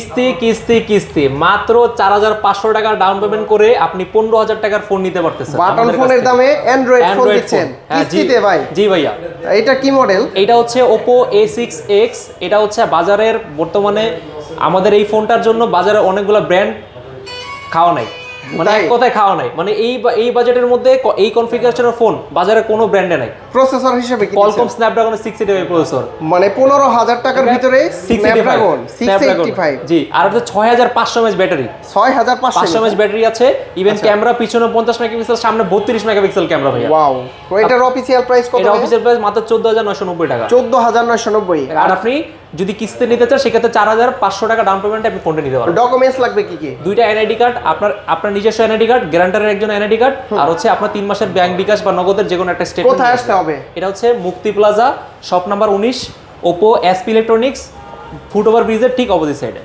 কিস্তি কিস্তি কিস্তি মাত্র 4500 টাকা ডাউন পেমেন্ট করে আপনি 15000 টাকার ফোন নিতে পারতেছেন। বাটন ফোনের দামে অ্যান্ড্রয়েড ফোন দিচ্ছেন কিস্তিতে ভাই? জি ভাইয়া। এটা কি মডেল? এটা হচ্ছে Oppo A6X। এটা হচ্ছে বাজারের বর্তমানে আমাদের এই ফোনটার জন্য বাজারে অনেকগুলো ব্র্যান্ড খাওয়া নাই, মানে এক কথায় খাওয়া নাই, মানে এই বাজেটের মধ্যে এই কনফিগারেশনের ফোন বাজারে কোনো ব্র্যান্ডে নাই। প্রসেসর হিসেবে কি Qualcomm Snapdragon 685 প্রসেসর, মানে 15000 টাকার ভিতরে Snapdragon 685। জি, আর হচ্ছে 6500 mAh ব্যাটারি, 6500 mAh ব্যাটারি আছে। ইভেন ক্যামেরা পিছনে 50 মেগাপিক্সেল, সামনে 32 মেগাপিক্সেল ক্যামেরা ভাইয়া। ওয়াও। তো এটার অফিশিয়াল প্রাইস কত? এটা অফিশিয়াল প্রাইস মাত্র 14990 টাকা। 14990। আর আপনি যদি কিস্তিতে নিতে চান সেক্ষেত্রে 4500 টাকা ডাউন পেমেন্টে আপনি ফোনটা নিতে পারবেন। ডকুমেন্টস লাগবে কি কি? দুইটা এনআইডি কার্ড, আপনার নিজস্ব এনআইডি কার্ড, গ্যারান্টারের একজন এনআইডি কার্ড, আর হচ্ছে আপনার 3 মাসের ব্যাংক বিকাশ বা নগদের যে কোনো একটা স্টেটমেন্ট। কোথায় আসতে হবে? এটা হচ্ছে মুক্তি plaza, shop number 19, Oppo SP electronics, foot over ব্রিজের ঠিক অপোজিট সাইডে।